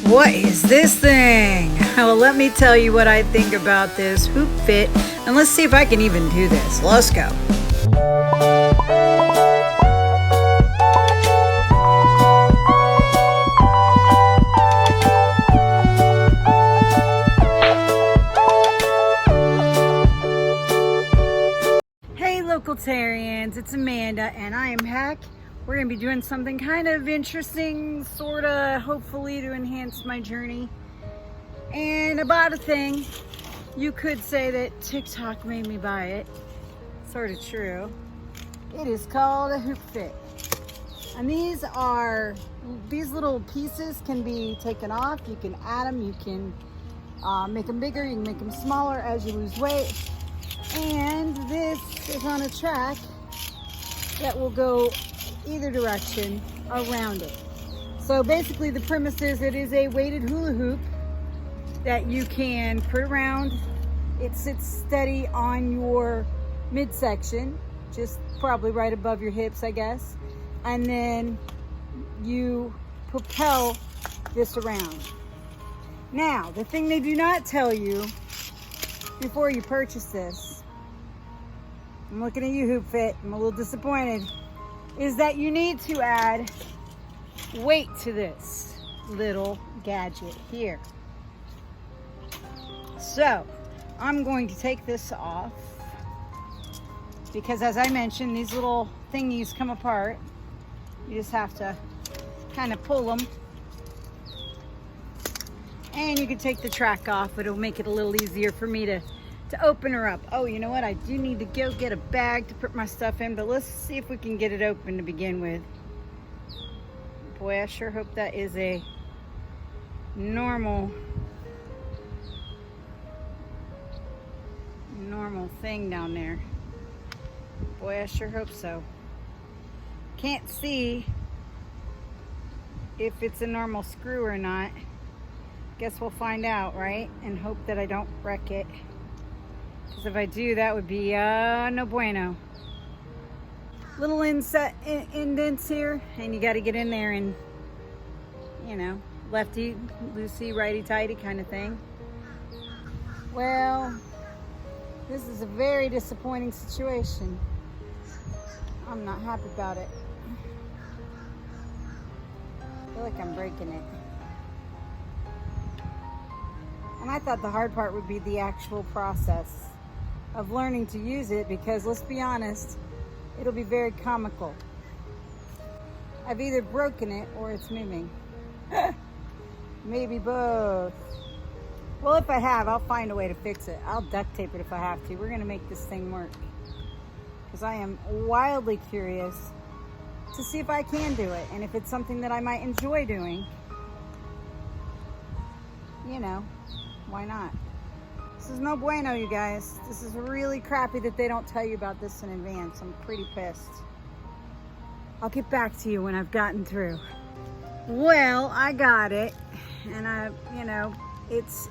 What is this thing? Well, let me tell you what I think about this HoopFit, and let's see if I can even do this. Let's go. Hey Localtarians, it's Amanda, and I am back. We're going to be doing something kind of interesting, sort of, hopefully to enhance my journey. And about a thing, you could say that TikTok made me buy it. Sort of true. It is called a HoopFit. And these little pieces can be taken off. You can add them, you can make them bigger, you can make them smaller as you lose weight. And this is on a track that will go either direction around it. So basically the premise is it is a weighted hula hoop that you can put around. It sits steady on your midsection, just probably right above your hips, I guess. And then you propel this around. Now, the thing they do not tell you before you purchase this, I'm looking at you, HoopFit, I'm a little disappointed, is that you need to add weight to this little gadget here. So I'm going to take this off because, as I mentioned, these little thingies come apart. You just have to kind of pull them, and you can take the track off, but it'll make it a little easier for me to open her up. Oh, you know what? I do need to go get a bag to put my stuff in, but let's see if we can get it open to begin with. Boy, I sure hope that is a normal thing down there. Boy, I sure hope so. Can't see if it's a normal screw or not. Guess we'll find out, right? And hope that I don't wreck it. Because if I do, that would be no bueno. Little indents here, and you got to get in there and, you know, lefty loosey, righty tighty kind of thing. Well, this is a very disappointing situation. I'm not happy about it. I feel like I'm breaking it. And I thought the hard part would be the actual process of learning to use it, because let's be honest, it'll be very comical. I've either broken it or it's moving. Maybe both. Well, if I have, I'll find a way to fix it. I'll duct tape it if I have to. We're gonna make this thing work, because I am wildly curious to see if I can do it, and if it's something that I might enjoy doing. You know, why not? This is no bueno, you guys. This is really crappy that they don't tell you about this in advance. I'm pretty pissed. I'll get back to you when I've gotten through. Well, I got it, and it's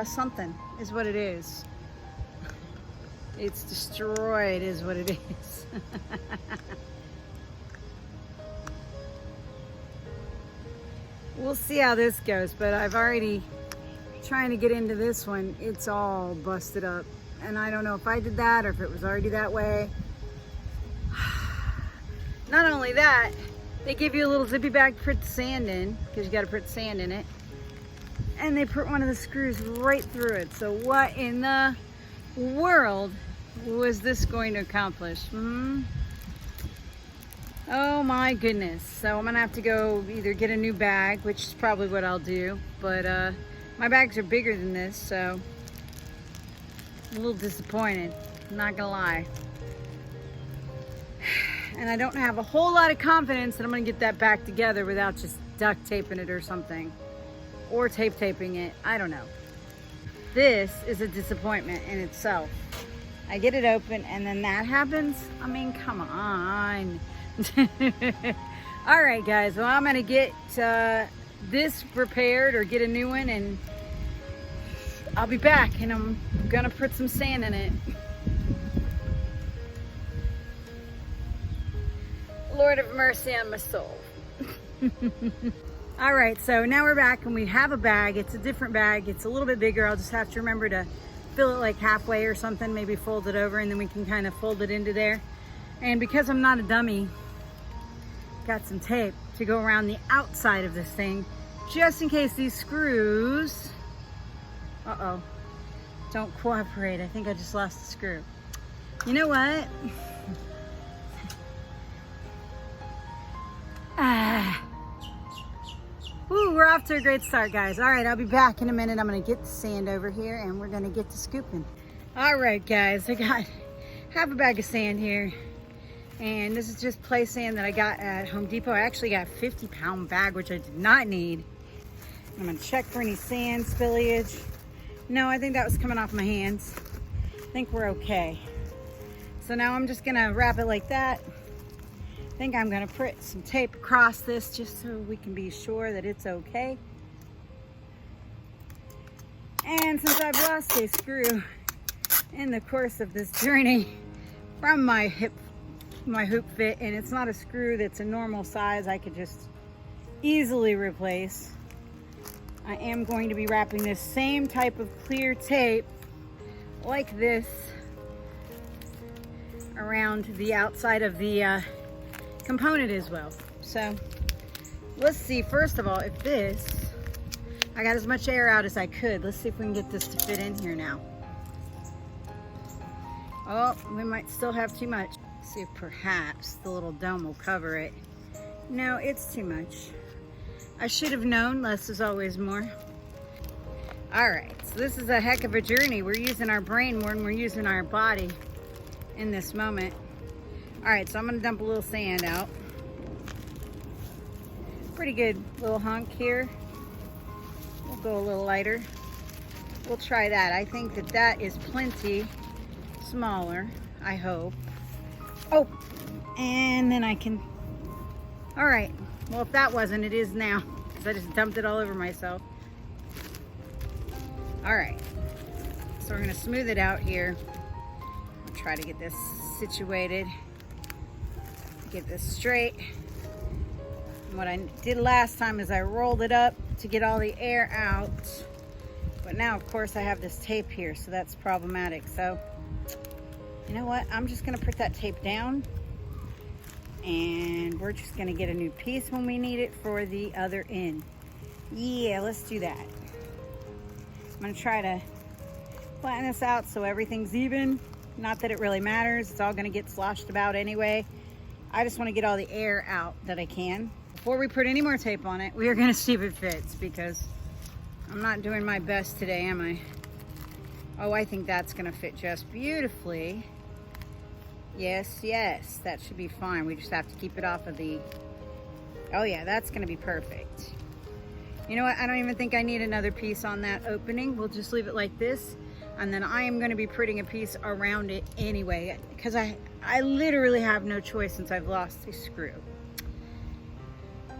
something is what it is. It's destroyed is what it is. We'll see how this goes, but I've already trying to get into this one. It's all busted up, and I don't know if I did that or if it was already that way. Not only that, they give you a little zippy bag to put the sand in, because you got to put sand in it, and they put one of the screws right through it. So what in the world was this going to accomplish? Oh my goodness. So I'm gonna have to go either get a new bag, which is probably what I'll do, but my bags are bigger than this, so I'm a little disappointed, I'm not gonna lie. And I don't have a whole lot of confidence that I'm gonna get that back together without just duct taping it or something, or taping it. I don't know. This is a disappointment in itself. I get it open and then that happens. I mean, come on. All right, guys. Well, I'm gonna get this repaired or get a new one, and I'll be back, and I'm gonna put some sand in it. Lord have mercy on my soul. All right, so now we're back and we have a bag. It's a different bag. It's a little bit bigger. I'll just have to remember to fill it like halfway or something, maybe fold it over, and then we can kind of fold it into there. And because I'm not a dummy, got some tape to go around the outside of this thing, just in case these screws, don't cooperate. I think I just lost the screw. You know what? Woo, we're off to a great start, guys. All right, I'll be back in a minute. I'm gonna get the sand over here and we're gonna get to scooping. All right, guys, I got half a bag of sand here. And this is just play sand that I got at Home Depot. I actually got a 50-pound bag, which I did not need. I'm gonna check for any sand spillage. No, I think that was coming off my hands. I think we're okay. So now I'm just gonna wrap it like that. I think I'm gonna put some tape across this just so we can be sure that it's okay. And since I've lost a screw in the course of this journey from my HoopFit, and it's not a screw that's a normal size I could just easily replace, I am going to be wrapping this same type of clear tape like this around the outside of the component as well. So let's see, first of all, if this, I got as much air out as I could. Let's see if we can get this to fit in here now. Oh, we might still have too much. See if perhaps the little dome will cover it. No, it's too much. I should have known, less is always more. All right, so this is a heck of a journey. We're using our brain more than we're using our body in this moment. All right, so I'm gonna dump a little sand out. Pretty good little hunk here. We'll go a little lighter. We'll try that. I think that that is plenty smaller, I hope. Oh, and then I can, all right. Well, if that wasn't, it is now, because I just dumped it all over myself. All right, so we're gonna smooth it out here. I'll try to get this situated, get this straight. And what I did last time is I rolled it up to get all the air out. But now, of course, I have this tape here, so that's problematic. So, you know what? I'm just gonna put that tape down, and we're just gonna get a new piece when we need it for the other end. Yeah, let's do that. I'm gonna try to flatten this out so everything's even. Not that it really matters, it's all gonna get sloshed about anyway. I just wanna get all the air out that I can. Before we put any more tape on it, we are gonna see if it fits, because I'm not doing my best today, am I? Oh, I think that's gonna fit just beautifully. Yes, yes, that should be fine. We just have to keep it off of the, oh yeah, that's gonna be perfect. You know what, I don't even think I need another piece on that opening. We'll just leave it like this, and then I am gonna be putting a piece around it anyway, because I literally have no choice since I've lost a screw.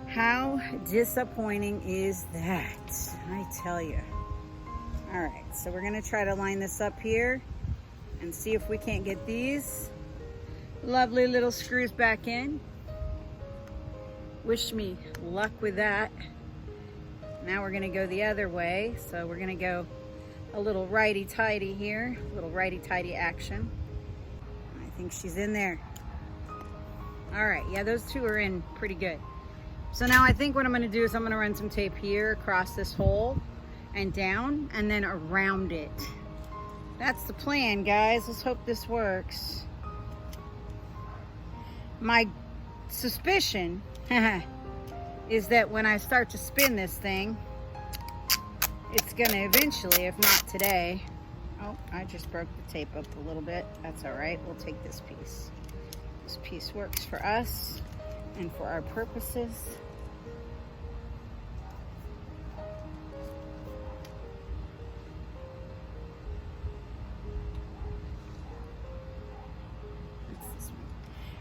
How disappointing is that? I tell you. All right, so we're gonna try to line this up here and see if we can't get these lovely little screws back in. Wish me luck with that. Now we're gonna go the other way. So we're gonna go a little righty-tighty here, a little righty-tighty action. I think she's in there. All right, yeah, those two are in pretty good. So now I think what I'm gonna do is I'm gonna run some tape here across this hole and down, and then around it. That's the plan, guys. Let's hope this works. My suspicion is that when I start to spin this thing, it's gonna eventually, if not today, oh, I just broke the tape up a little bit. That's all right, we'll take this piece. This piece works for us and for our purposes.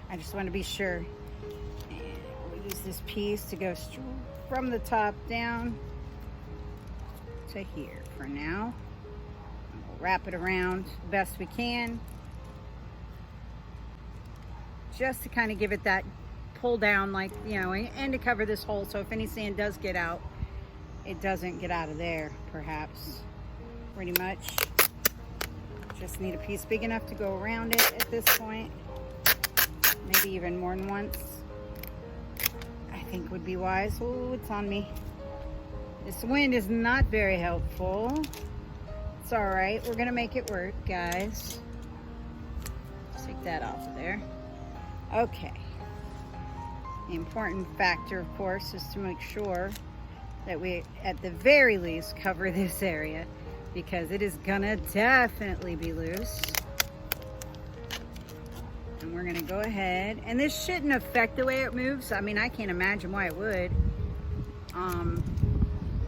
I just want to be sure. And we'll use this piece to go from the top down to here for now. We'll wrap it around the best we can, just to kind of give it that pull down, like, you know, and to cover this hole, so if any sand does get out, it doesn't get out of there, perhaps. Pretty much. Just need a piece big enough to go around it at this point. Maybe even more than once. I think would be wise. Oh, it's on me. This wind is not very helpful. It's all right. We're gonna make it work, guys. Take that off of there. Okay. The important factor, of course, is to make sure that we, at the very least, cover this area, because it is gonna definitely be loose. And we're gonna go ahead, and this shouldn't affect the way it moves. I mean, I can't imagine why it would.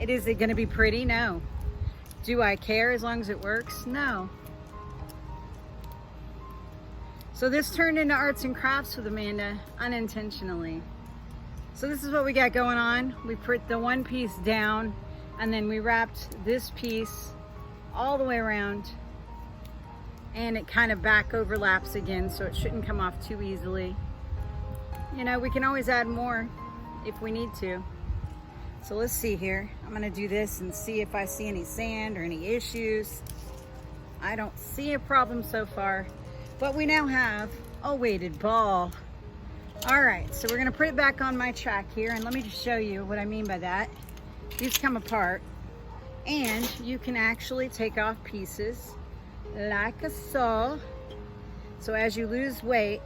Is it gonna be pretty? No. Do I care as long as it works? No. So this turned into arts and crafts with Amanda unintentionally. So this is what we got going on. We put the one piece down, and then we wrapped this piece all the way around, and it kind of back overlaps again, so it shouldn't come off too easily. You know, we can always add more if we need to. So let's see here. I'm gonna do this and see if I see any sand or any issues. I don't see a problem so far, but we now have a weighted ball. All right, so we're gonna put it back on my track here, and let me just show you what I mean by that. These come apart, and you can actually take off pieces like a saw. So as you lose weight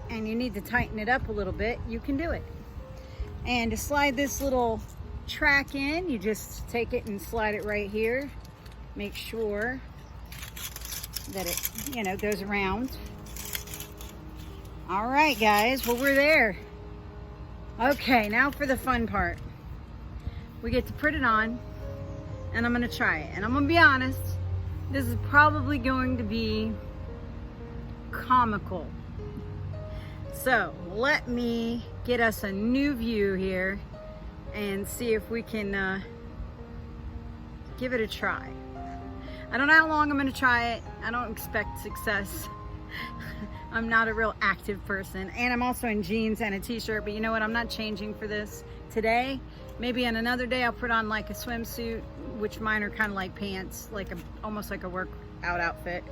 and you need to tighten it up a little bit, you can do it. And to slide this little track in, you just take it and slide it right here. Make sure that it, you know, goes around. All right, guys, well, we're there. Okay, now for the fun part. We get to put it on, and I'm gonna try it. And I'm gonna be honest, this is probably going to be comical. So let me get us a new view here and see if we can give it a try. I don't know how long I'm gonna try it. I don't expect success. I'm not a real active person, and I'm also in jeans and a t-shirt, but you know what? I'm not changing for this today. Maybe on another day I'll put on like a swimsuit, which mine are kind of like pants, like almost like a workout outfit.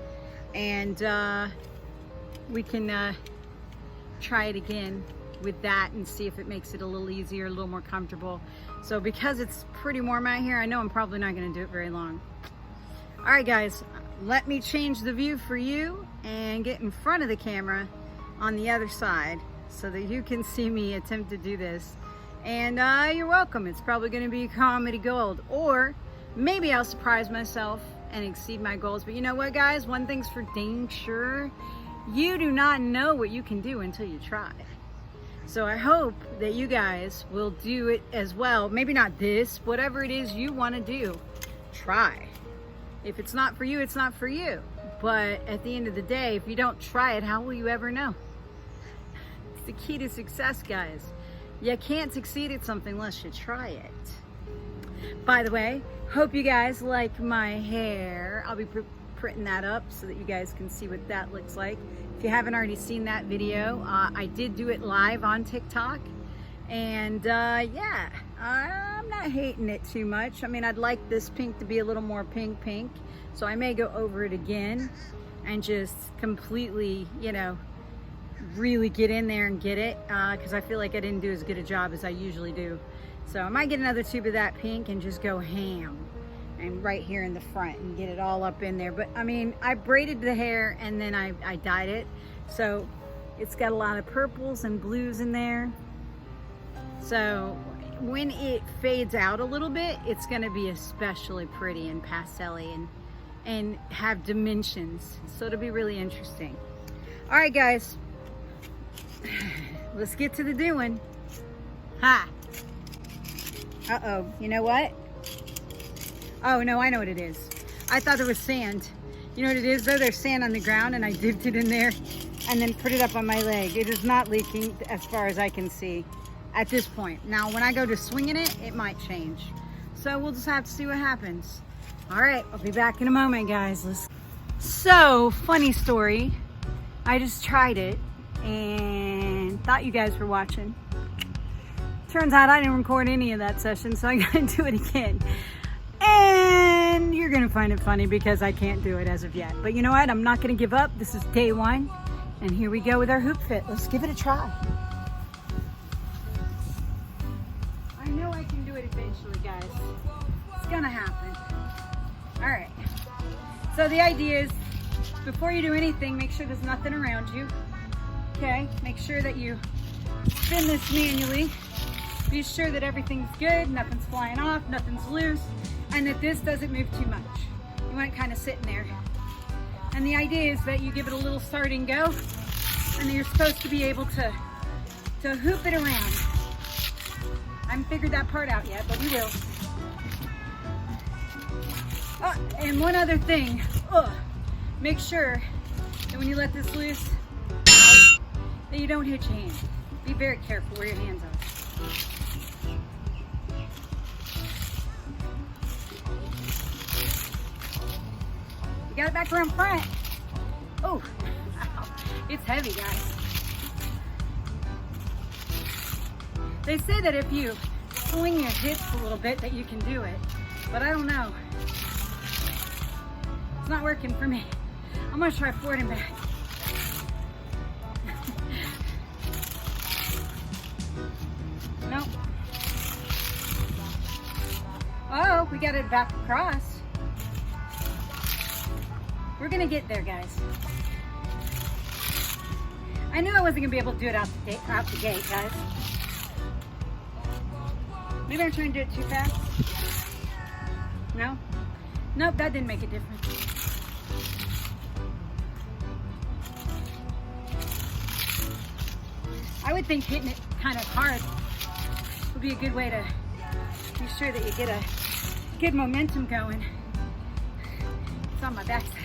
And we can try it again with that and see if it makes it a little easier, a little more comfortable. So because it's pretty warm out here, I know I'm probably not gonna do it very long. All right, guys, let me change the view for you and get in front of the camera on the other side so that you can see me attempt to do this. And you're welcome. It's probably gonna be comedy gold, or maybe I'll surprise myself and exceed my goals. But you know what, guys? One thing's for dang sure. You do not know what you can do until you try. So I hope that you guys will do it as well. Maybe not this, whatever it is you want to do, try. If it's not for you, it's not for you. But at the end of the day, if you don't try it, how will you ever know? It's the key to success, guys. You can't succeed at something unless you try it. By the way, hope you guys like my hair. I'll be printing that up so that you guys can see what that looks like. If you haven't already seen that video, I did do it live on TikTok. And yeah, I'm not hating it too much. I mean, I'd like this pink to be a little more pink. So I may go over it again and just completely, you know, really get in there and get it. Because I feel like I didn't do as good a job as I usually do. So I might get another tube of that pink and just go ham. And right here in the front and get it all up in there. But I mean, I braided the hair and then I dyed it. So it's got a lot of purples and blues in there. So when it fades out a little bit, it's gonna be especially pretty and pastel-y and have dimensions. So it'll be really interesting. All right, guys, let's get to the doing. Ha! Uh-oh, you know what? Oh no, I know what it is. I thought it was sand. You know what it is though? There's sand on the ground and I dipped it in there and then put it up on my leg. It is not leaking as far as I can see at this point. Now, when I go to swinging it, it might change. So we'll just have to see what happens. All right, I'll be back in a moment, guys. So, funny story. I just tried it and again. Thought you guys were watching. Turns out I didn't record any of that session, so I gotta do it again. And you're gonna find it funny because I can't do it as of yet. But you know what? I'm not gonna give up. This is day 1. And here we go with our HoopFit. Let's give it a try. I know I can do it eventually, guys. It's gonna happen. All right. So the idea is, before you do anything, make sure there's nothing around you. Okay? Make sure that you spin this manually. Be sure that everything's good, nothing's flying off, nothing's loose, and that this doesn't move too much. You want it kind of sitting there. And the idea is that you give it a little starting go, and then you're supposed to be able to hoop it around. I haven't figured that part out yet, but we will. Oh, and one other thing, make sure that when you let this loose, that you don't hit your hands. Be very careful where your hands are. You got it back around front. Oh, it's heavy, guys. They say that if you swing your hips a little bit that you can do it, but I don't know. It's not working for me. I'm gonna try forward and back. Nope. Oh, we got it back across. We're gonna get there, guys. I knew I wasn't gonna be able to do it out the gate, guys. Maybe I'm trying to do it too fast. No? Nope, that didn't make a difference. I would think hitting it kind of hard would be a good way to be sure that you get a good momentum going. It's on my backside.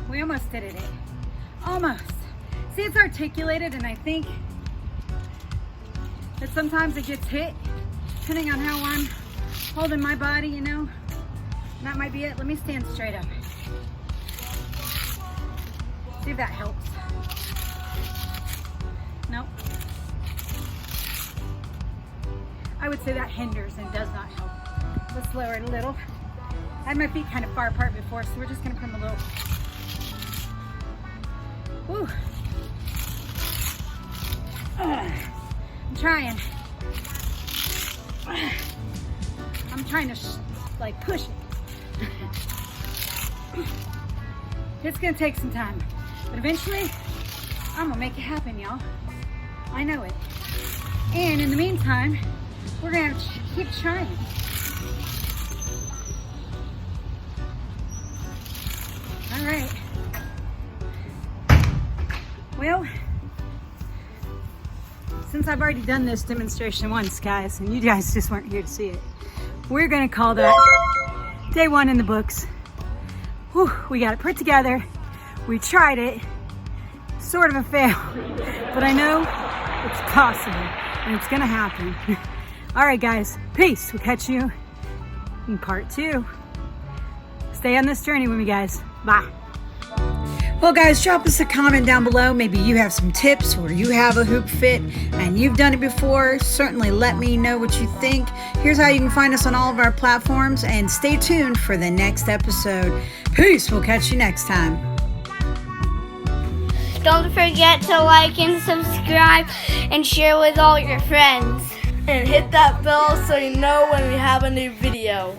We almost did it. Almost. See, it's articulated, and I think that sometimes it gets hit, depending on how I'm holding my body, you know. And that might be it. Let me stand straight up. See if that helps. Nope. I would say that hinders and does not help. Let's lower it a little. I had my feet kind of far apart before, so we're just gonna put them a little. Woo. I'm trying. I'm trying to like push it. It's gonna take some time, but eventually I'm gonna make it happen, y'all. I know it. And in the meantime, we're gonna have to keep trying. All right. Well, since I've already done this demonstration once, guys, and you guys just weren't here to see it, we're gonna call that day 1 in the books. Whew, we got it put together. We tried it. Sort of a fail, but I know it's possible and it's gonna happen. All right, guys, peace. We'll catch you in part 2. Stay on this journey with me, guys. Bye. Well, guys, drop us a comment down below. Maybe you have some tips or you have a HoopFit and you've done it before. Certainly let me know what you think. Here's how you can find us on all of our platforms, and stay tuned for the next episode. Peace. We'll catch you next time. Don't forget to like and subscribe and share with all your friends. And hit that bell so you know when we have a new video.